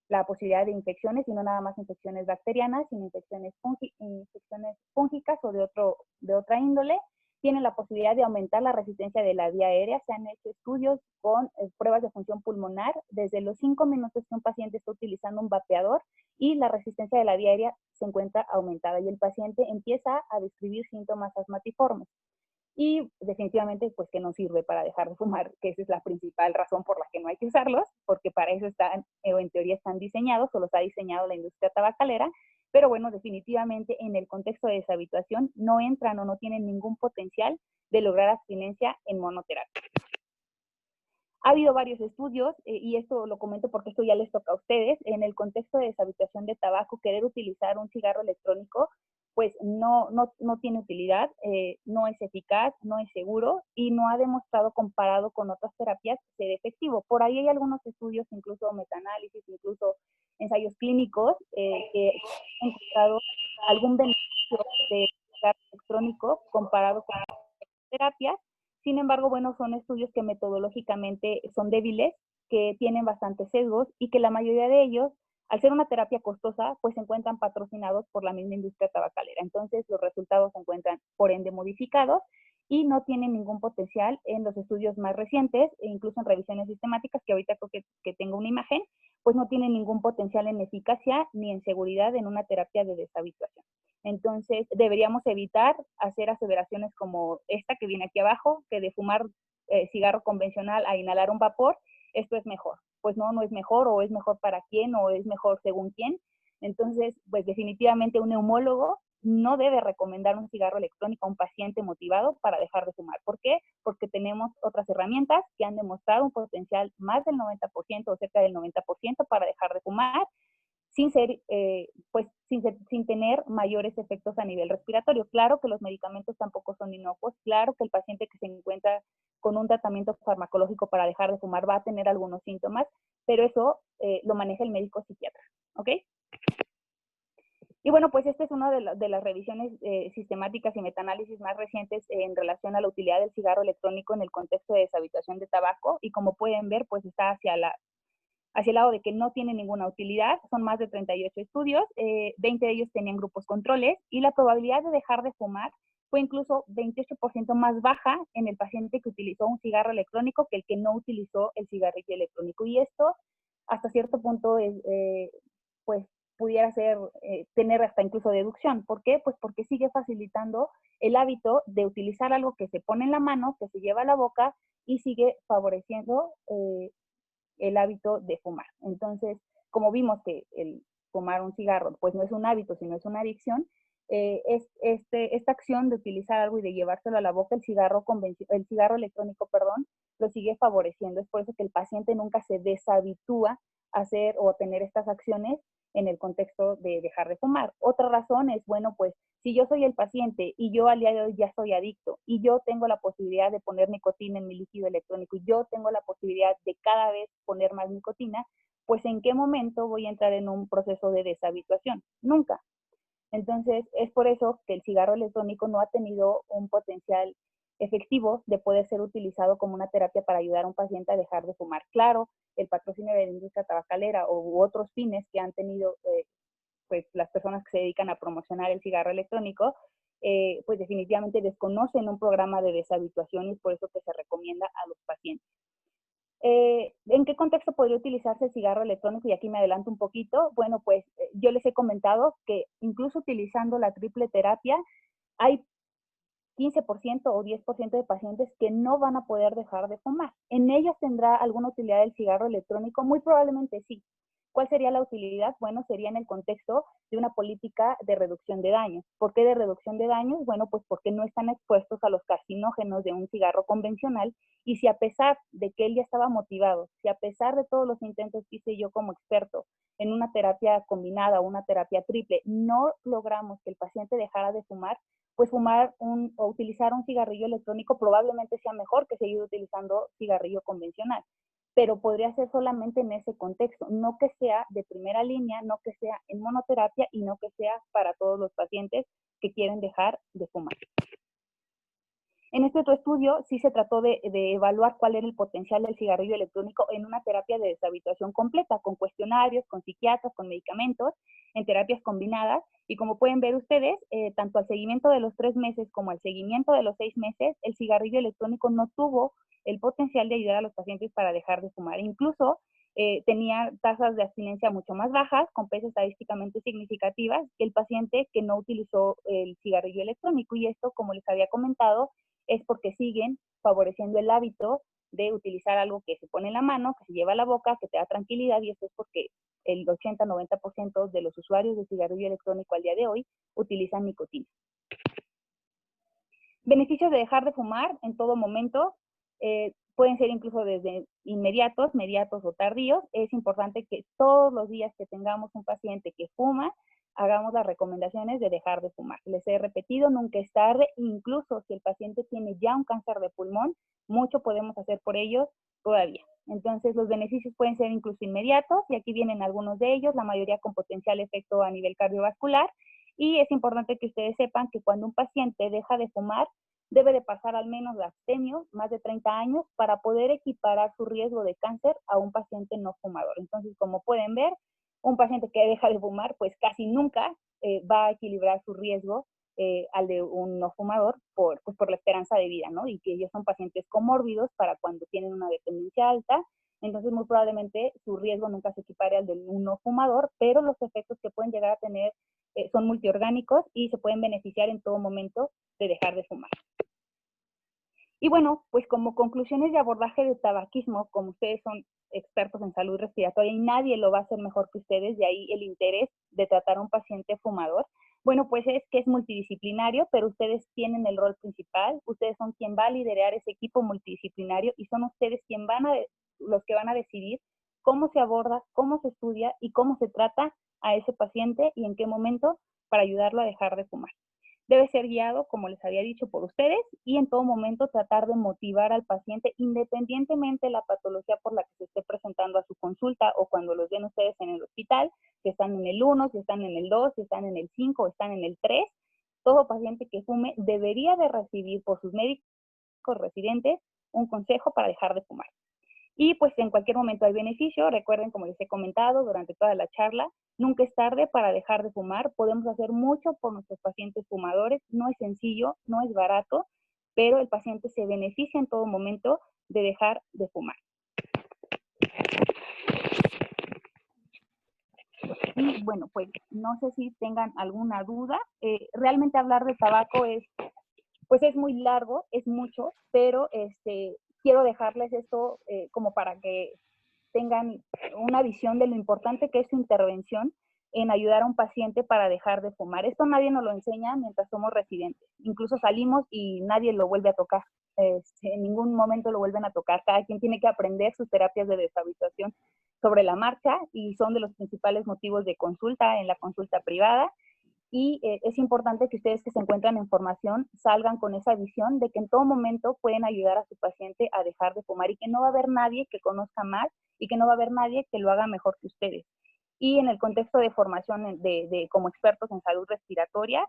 Speaker 1: la posibilidad de infecciones, y no nada más infecciones bacterianas, sino infecciones fúngicas o de otra índole. Tienen la posibilidad de aumentar la resistencia de la vía aérea. Se han hecho estudios con pruebas de función pulmonar desde los 5 minutos que un paciente está utilizando un vapeador, y la resistencia de la vía aérea se encuentra aumentada y el paciente empieza a describir síntomas asmatiformes. Y definitivamente, pues que no sirve para dejar de fumar, que esa es la principal razón por la que no hay que usarlos, porque para eso están, o en teoría están diseñados, o los ha diseñado la industria tabacalera, pero bueno, definitivamente en el contexto de deshabituación no entran o no tienen ningún potencial de lograr abstinencia en monoterapia. Ha habido varios estudios, y esto lo comento porque esto ya les toca a ustedes, en el contexto de deshabituación de tabaco, querer utilizar un cigarro electrónico, pues no tiene utilidad, no es eficaz, no es seguro, y no ha demostrado, comparado con otras terapias, ser efectivo. Por ahí hay algunos estudios, incluso metaanálisis, incluso ensayos clínicos, que han encontrado algún beneficio del cigarro electrónico comparado con terapias. Sin embargo, bueno, son estudios que metodológicamente son débiles, que tienen bastantes sesgos, y que la mayoría de ellos, al ser una terapia costosa, pues se encuentran patrocinados por la misma industria tabacalera. Entonces, los resultados se encuentran por ende modificados y no tienen ningún potencial en los estudios más recientes, e incluso en revisiones sistemáticas, que ahorita creo que tengo una imagen, pues no tienen ningún potencial en eficacia ni en seguridad en una terapia de deshabituación. Entonces, deberíamos evitar hacer aseveraciones como esta que viene aquí abajo, que de fumar cigarro convencional a inhalar un vapor, esto es mejor. Pues no, no es mejor, o es mejor para quién, o es mejor según quién. Entonces, pues definitivamente un neumólogo no debe recomendar un cigarro electrónico a un paciente motivado para dejar de fumar. ¿Por qué? Porque tenemos otras herramientas que han demostrado un potencial más del 90% o cerca del 90% para dejar de fumar, sin tener mayores efectos a nivel respiratorio. Claro que los medicamentos tampoco son inocuos, claro que el paciente que se encuentra con un tratamiento farmacológico para dejar de fumar va a tener algunos síntomas, pero eso lo maneja el médico psiquiatra, ¿ok? Y bueno, pues esta es una de las revisiones sistemáticas y metaanálisis más recientes en relación a la utilidad del cigarro electrónico en el contexto de deshabituación de tabaco, y como pueden ver, pues está hacia el lado de que no tiene ninguna utilidad. Son más de 38 estudios, 20 de ellos tenían grupos controles, y la probabilidad de dejar de fumar fue incluso 28% más baja en el paciente que utilizó un cigarro electrónico que el que no utilizó el cigarrillo electrónico. Y esto, hasta cierto punto, pues pudiera ser, tener hasta incluso deducción. ¿Por qué? Pues porque sigue facilitando el hábito de utilizar algo que se pone en la mano, que se lleva a la boca, y sigue favoreciendo el hábito de fumar. Entonces, como vimos que el fumar un cigarro pues no es un hábito, sino es una adicción, esta acción de utilizar algo y de llevárselo a la boca, el cigarro electrónico, perdón, lo sigue favoreciendo. Es por eso que el paciente nunca se deshabitúa a hacer o a tener estas acciones, en el contexto de dejar de fumar. Otra razón es, bueno, pues si yo soy el paciente y yo al día de hoy ya soy adicto y yo tengo la posibilidad de poner nicotina en mi líquido electrónico y yo tengo la posibilidad de cada vez poner más nicotina, pues ¿en qué momento voy a entrar en un proceso de deshabituación? Nunca. Entonces, es por eso que el cigarro electrónico no ha tenido un potencial efectivo de poder ser utilizado como una terapia para ayudar a un paciente a dejar de fumar. Claro, el patrocinio de la industria tabacalera u otros fines que han tenido pues las personas que se dedican a promocionar el cigarro electrónico, pues definitivamente desconocen un programa de deshabituación y es por eso que se recomienda a los pacientes. ¿En qué contexto podría utilizarse el cigarro electrónico? Y aquí me adelanto un poquito. Bueno, pues yo les he comentado que incluso utilizando la triple terapia, hay 15% o 10% de pacientes que no van a poder dejar de fumar. ¿En ellos tendrá alguna utilidad el cigarro electrónico? Muy probablemente sí. ¿Cuál sería la utilidad? Bueno, sería en el contexto de una política de reducción de daños. ¿Por qué de reducción de daños? Bueno, pues porque no están expuestos a los carcinógenos de un cigarro convencional y si a pesar de que él ya estaba motivado, si a pesar de todos los intentos que hice yo como experto en una terapia combinada o una terapia triple, no logramos que el paciente dejara de fumar, pues fumar o utilizar un cigarrillo electrónico probablemente sea mejor que seguir utilizando cigarrillo convencional, pero podría ser solamente en ese contexto, no que sea de primera línea, no que sea en monoterapia y no que sea para todos los pacientes que quieren dejar de fumar. En este otro estudio sí se trató de evaluar cuál era el potencial del cigarrillo electrónico en una terapia de deshabituación completa, con cuestionarios, con psiquiatras, con medicamentos, en terapias combinadas. Y como pueden ver ustedes, tanto al seguimiento de los 3 meses como al seguimiento de los 6 meses, el cigarrillo electrónico no tuvo el potencial de ayudar a los pacientes para dejar de fumar. Incluso tenía tasas de abstinencia mucho más bajas, con pesas estadísticamente significativas, que el paciente que no utilizó el cigarrillo electrónico. Y esto, como les había comentado, es porque siguen favoreciendo el hábito de utilizar algo que se pone en la mano, que se lleva a la boca, que te da tranquilidad, y esto es porque el 80-90% de los usuarios de cigarrillo electrónico al día de hoy utilizan nicotina. Beneficios de dejar de fumar en todo momento, pueden ser incluso desde inmediatos, mediatos o tardíos. Es importante que todos los días que tengamos un paciente que fuma, hagamos las recomendaciones de dejar de fumar. Les he repetido, nunca es tarde, incluso si el paciente tiene ya un cáncer de pulmón, mucho podemos hacer por ellos todavía. Entonces, los beneficios pueden ser incluso inmediatos, y aquí vienen algunos de ellos, la mayoría con potencial efecto a nivel cardiovascular, y es importante que ustedes sepan que cuando un paciente deja de fumar, debe de pasar al menos de abstemio, más de 30 años, para poder equiparar su riesgo de cáncer a un paciente no fumador. Entonces, como pueden ver, un paciente que deja de fumar, pues casi nunca va a equilibrar su riesgo al de un no fumador pues por la esperanza de vida, ¿no? Y que ellos son pacientes comórbidos para cuando tienen una dependencia alta, entonces muy probablemente su riesgo nunca se equipare al de un no fumador, pero los efectos que pueden llegar a tener son multiorgánicos y se pueden beneficiar en todo momento de dejar de fumar. Y bueno, pues como conclusiones de abordaje de tabaquismo, como ustedes son expertos en salud respiratoria y nadie lo va a hacer mejor que ustedes, de ahí el interés de tratar a un paciente fumador. Bueno, pues es que es multidisciplinario, pero ustedes tienen el rol principal, ustedes son quien va a liderar ese equipo multidisciplinario y son ustedes los que van a decidir cómo se aborda, cómo se estudia y cómo se trata a ese paciente y en qué momento para ayudarlo a dejar de fumar. Debe ser guiado, como les había dicho, por ustedes y en todo momento tratar de motivar al paciente independientemente de la patología por la que se esté presentando a su consulta o cuando los ven ustedes en el hospital, si están en el 1, si están en el 2, si están en el 5 o están en el 3. Todo paciente que fume debería de recibir por sus médicos residentes un consejo para dejar de fumar. Y pues en cualquier momento hay beneficio. Recuerden, como les he comentado durante toda la charla, nunca es tarde para dejar de fumar. Podemos hacer mucho por nuestros pacientes fumadores. No es sencillo, no es barato, pero el paciente se beneficia en todo momento de dejar de fumar. Y bueno, pues no sé si tengan alguna duda. Realmente hablar de tabaco es muy largo, es mucho, pero quiero dejarles esto como para que tengan una visión de lo importante que es su intervención en ayudar a un paciente para dejar de fumar. Esto nadie nos lo enseña mientras somos residentes. Incluso salimos y nadie lo vuelve a tocar. En ningún momento lo vuelven a tocar. Cada quien tiene que aprender sus terapias de deshabituación sobre la marcha y son de los principales motivos de consulta en la consulta privada. Y es importante que ustedes que se encuentran en formación salgan con esa visión de que en todo momento pueden ayudar a su paciente a dejar de fumar y que no va a haber nadie que conozca más y que no va a haber nadie que lo haga mejor que ustedes. Y en el contexto de formación como expertos en salud respiratoria,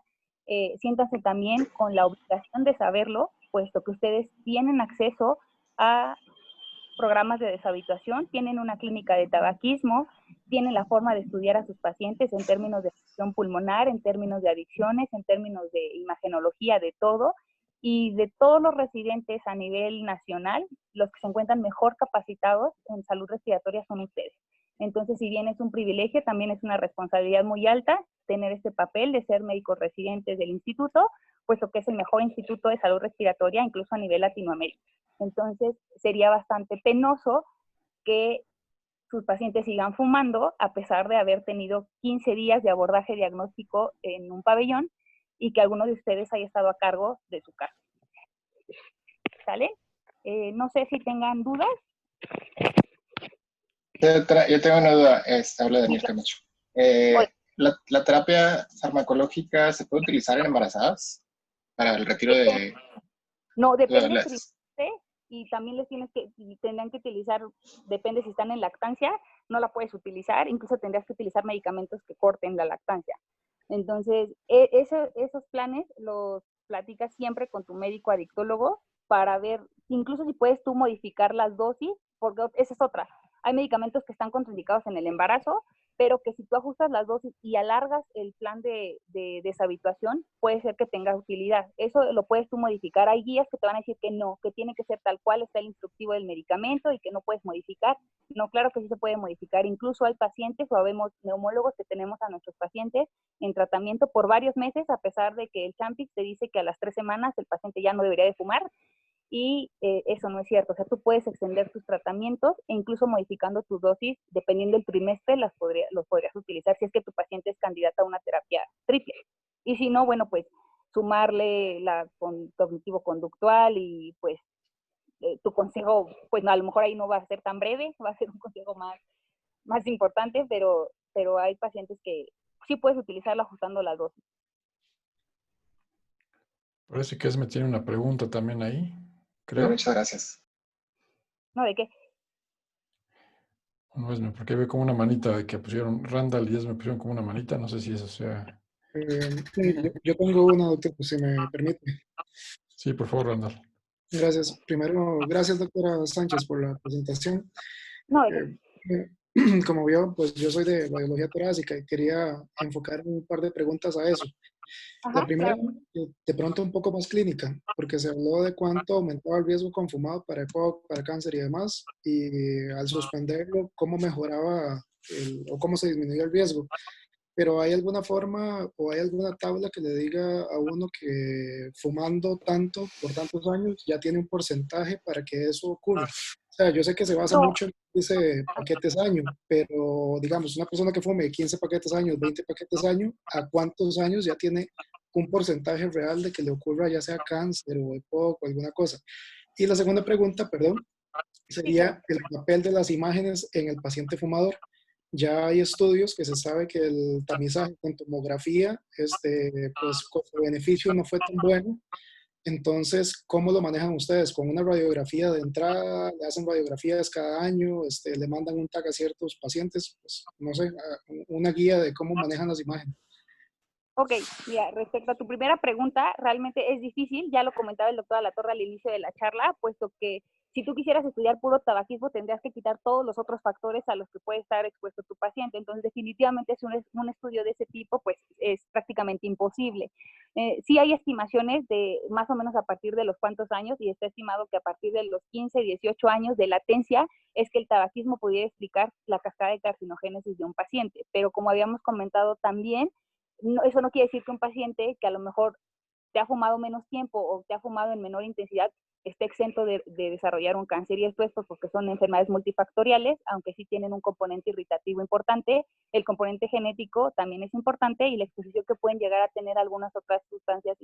Speaker 1: siéntanse también con la obligación de saberlo, puesto que ustedes tienen acceso a programas de deshabituación, tienen una clínica de tabaquismo, tienen la forma de estudiar a sus pacientes en términos de afección pulmonar, en términos de adicciones, en términos de imagenología, de todo, y de todos los residentes a nivel nacional, los que se encuentran mejor capacitados en salud respiratoria son ustedes. Entonces, si bien es un privilegio, también es una responsabilidad muy alta tener este papel de ser médicos residentes del instituto, puesto que es el mejor instituto de salud respiratoria, incluso a nivel Latinoamérica. Entonces, sería bastante penoso que sus pacientes sigan fumando a pesar de haber tenido 15 días de abordaje diagnóstico en un pabellón y que alguno de ustedes haya estado a cargo de su caso. ¿Sale? No sé si tengan dudas.
Speaker 3: Yo tengo una duda, habla Daniel Camacho. ¿La terapia farmacológica se puede utilizar en embarazadas para el retiro de...
Speaker 1: No, depende y también tendrán que utilizar, depende si están en lactancia, no la puedes utilizar, incluso tendrías que utilizar medicamentos que corten la lactancia. Entonces, esos planes los platicas siempre con tu médico adictólogo para ver, incluso si puedes tú modificar las dosis, porque esa es otra. Hay medicamentos que están contraindicados en el embarazo, pero que si tú ajustas las dosis y alargas el plan de deshabituación, puede ser que tenga utilidad. Eso lo puedes tú modificar. Hay guías que te van a decir que no, que tiene que ser tal cual está el instructivo del medicamento y que no puedes modificar. No, claro que sí se puede modificar. Incluso hay pacientes o habemos neumólogos que tenemos a nuestros pacientes en tratamiento por varios meses, a pesar de que el Champix te dice que a las 3 semanas el paciente ya no debería de fumar. Y eso no es cierto. O sea, tú puedes extender tus tratamientos e incluso modificando tu dosis, dependiendo del trimestre, los podrías utilizar si es que tu paciente es candidata a una terapia triple. Y si no, bueno, pues sumarle la cognitivo-conductual y pues tu consejo, pues no, a lo mejor ahí no va a ser tan breve, va a ser un consejo más importante, pero hay pacientes que sí puedes utilizarlo ajustando la dosis.
Speaker 2: Parece que me tiene una pregunta también ahí, creo.
Speaker 3: Muchas gracias.
Speaker 1: ¿No? ¿De qué?
Speaker 2: No, porque veo como una manita de que pusieron Randall y me pusieron como una manita, no sé si eso sea...
Speaker 4: Yo tengo una, doctor, si me permite.
Speaker 2: Sí, por favor, Randall.
Speaker 4: Gracias. Primero, gracias, doctora Sánchez, por la presentación.
Speaker 1: No, ¿de qué?
Speaker 4: Como vio, pues yo soy de radiología torácica y quería enfocar un par de preguntas a eso.
Speaker 1: Ajá,
Speaker 4: La primera,
Speaker 1: claro.
Speaker 4: de pronto un poco más clínica, porque se habló de cuánto aumentaba el riesgo con fumado para EPOC, para cáncer y demás, y al suspenderlo, cómo mejoraba o cómo se disminuía el riesgo. Pero ¿hay alguna forma o hay alguna tabla que le diga a uno que fumando tanto por tantos años ya tiene un porcentaje para que eso ocurra? O sea, yo sé que se basa
Speaker 1: No.
Speaker 4: mucho en ese paquetes año, pero digamos, una persona que fume 15 paquetes año, 20 paquetes año, ¿a cuántos años ya tiene un porcentaje real de que le ocurra ya sea cáncer o EPOC o alguna cosa? Y la segunda pregunta, perdón, sería el papel de las imágenes en el paciente fumador. Ya hay estudios que se sabe que el tamizaje con tomografía, pues costo-beneficio no fue tan bueno. Entonces, ¿cómo lo manejan ustedes? ¿Con una radiografía de entrada? ¿Le hacen radiografías cada año? ¿Le mandan un tag a ciertos pacientes? Pues, no sé, una guía de cómo manejan las imágenes.
Speaker 1: Ok, mira, respecto a tu primera pregunta, realmente es difícil, ya lo comentaba el doctor Alatorre al inicio de la charla, puesto que si tú quisieras estudiar puro tabaquismo, tendrías que quitar todos los otros factores a los que puede estar expuesto tu paciente. Entonces, definitivamente es un estudio de ese tipo, pues es prácticamente imposible. Sí hay estimaciones de más o menos a partir de los cuantos años, y está estimado que a partir de los 15, 18 años de latencia es que el tabaquismo pudiera explicar la cascada de carcinogénesis de un paciente. Pero como habíamos comentado también, no, eso no quiere decir que un paciente que a lo mejor te ha fumado menos tiempo o te ha fumado en menor intensidad esté exento de desarrollar un cáncer, y esto es pues porque son enfermedades multifactoriales, aunque sí tienen un componente irritativo importante. El componente genético también es importante, y la exposición que pueden llegar a tener algunas otras sustancias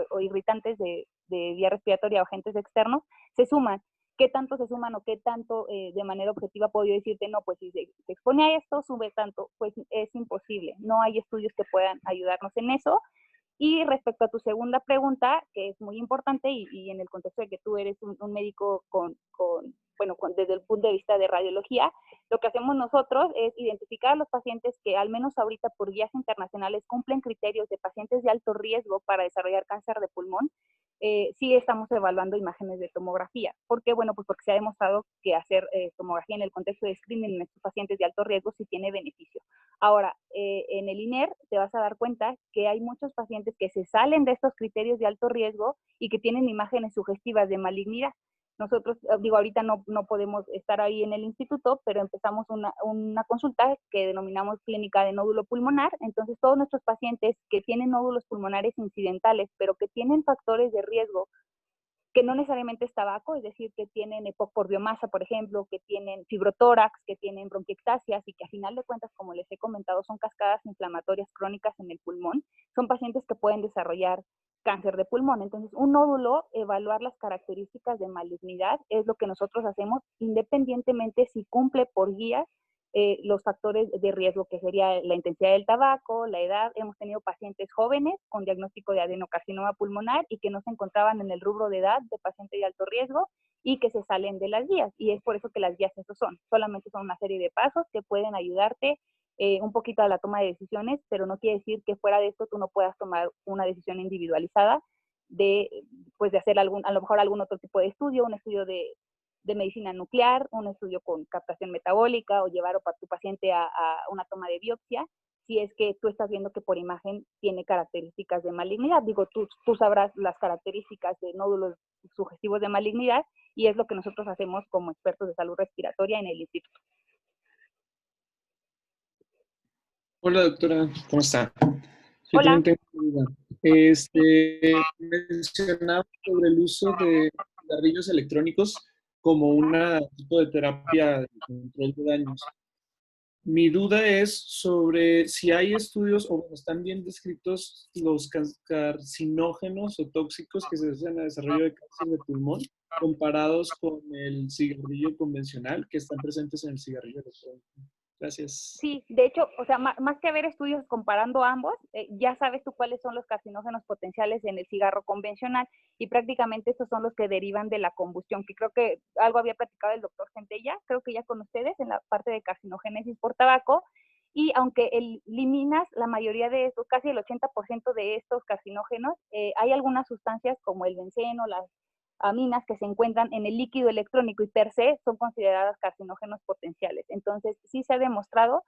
Speaker 1: o irritantes de vía respiratoria o agentes externos se suman. qué tanto se suman o qué tanto de manera objetiva puedo yo decirte, no, pues si se expone a esto, sube tanto, pues es imposible. No hay estudios que puedan ayudarnos en eso. Y respecto a tu segunda pregunta, que es muy importante y en el contexto de que tú eres un médico desde el punto de vista de radiología, lo que hacemos nosotros es identificar a los pacientes que al menos ahorita por guías internacionales cumplen criterios de pacientes de alto riesgo para desarrollar cáncer de pulmón. Sí estamos evaluando imágenes de tomografía. ¿Por qué? Bueno, pues porque se ha demostrado que hacer tomografía en el contexto de screening en estos pacientes de alto riesgo sí tiene beneficio. Ahora, en el INER te vas a dar cuenta que hay muchos pacientes que se salen de estos criterios de alto riesgo y que tienen imágenes sugestivas de malignidad. Nosotros, digo, ahorita no podemos estar ahí en el instituto, pero empezamos una consulta que denominamos clínica de nódulo pulmonar. Entonces, todos nuestros pacientes que tienen nódulos pulmonares incidentales, pero que tienen factores de riesgo, que no necesariamente es tabaco, es decir, que tienen EPOC por biomasa, por ejemplo, que tienen fibrotórax, que tienen bronquiectasias y que a final de cuentas, como les he comentado, son cascadas inflamatorias crónicas en el pulmón, son pacientes que pueden desarrollar cáncer de pulmón. Entonces, un nódulo, evaluar las características de malignidad es lo que nosotros hacemos independientemente si cumple por guías los factores de riesgo, que sería la intensidad del tabaco, la edad. Hemos tenido pacientes jóvenes con diagnóstico de adenocarcinoma pulmonar y que no se encontraban en el rubro de edad de paciente de alto riesgo y que se salen de las guías. Y es por eso que las guías eso son. Solamente son una serie de pasos que pueden ayudarte un poquito a la toma de decisiones, pero no quiere decir que fuera de esto tú no puedas tomar una decisión individualizada de hacer a lo mejor algún otro tipo de estudio, un estudio de medicina nuclear, un estudio con captación metabólica o llevar a tu paciente a una toma de biopsia, si es que tú estás viendo que por imagen tiene características de malignidad. Digo, tú sabrás las características de nódulos sugestivos de malignidad y es lo que nosotros hacemos como expertos de salud respiratoria en el instituto.
Speaker 5: Hola, doctora, ¿cómo está? Sí,
Speaker 1: Hola.
Speaker 5: también tengo una duda. Mencionaba sobre el uso de cigarrillos electrónicos como un tipo de terapia de control de daños. Mi duda es sobre si hay estudios o están bien descritos los carcinógenos o tóxicos que se asocian al desarrollo de cáncer de pulmón comparados con el cigarrillo convencional que están presentes en el cigarrillo electrónico. Gracias.
Speaker 1: Sí, de hecho, o sea, más que haber estudios comparando ambos, ya sabes tú cuáles son los carcinógenos potenciales en el cigarro convencional y prácticamente estos son los que derivan de la combustión, que creo que algo había platicado el doctor Centella, creo que ya con ustedes en la parte de carcinogénesis por tabaco, y aunque eliminas la mayoría de estos, casi el 80% de estos carcinógenos, hay algunas sustancias como el benceno, las aminas que se encuentran en el líquido electrónico y per se son consideradas carcinógenos potenciales. Entonces, sí se ha demostrado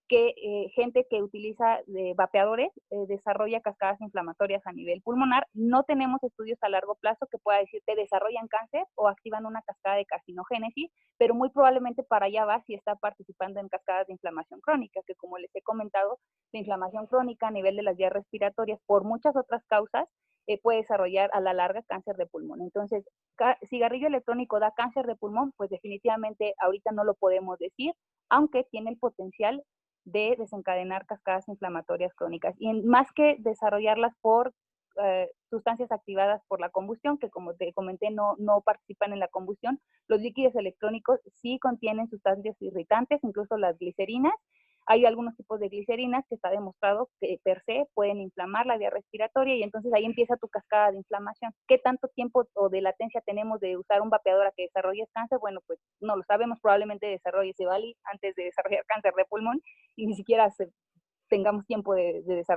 Speaker 1: que gente que utiliza vapeadores desarrolla cascadas inflamatorias a nivel pulmonar. No tenemos estudios a largo plazo que pueda decir que desarrollan cáncer o activan una cascada de carcinogénesis, pero muy probablemente para allá va si está participando en cascadas de inflamación crónica, que como les he comentado, la inflamación crónica a nivel de las vías respiratorias por muchas otras causas puede desarrollar a la larga cáncer de pulmón. Entonces, cigarrillo electrónico da cáncer de pulmón, pues definitivamente ahorita no lo podemos decir, aunque tiene el potencial de desencadenar cascadas inflamatorias crónicas. Y más que desarrollarlas por sustancias activadas por la combustión, que como te comenté no participan en la combustión, los líquidos electrónicos sí contienen sustancias irritantes, incluso las glicerinas. Hay algunos tipos de glicerinas que está demostrado que per se pueden inflamar la vía respiratoria y entonces ahí empieza tu cascada de inflamación. ¿Qué tanto tiempo o de latencia tenemos de usar un vapeador a que desarrolle cáncer? Bueno, pues no lo sabemos, probablemente desarrolle Cevali antes de desarrollar cáncer de pulmón y ni siquiera tengamos tiempo de desarrollar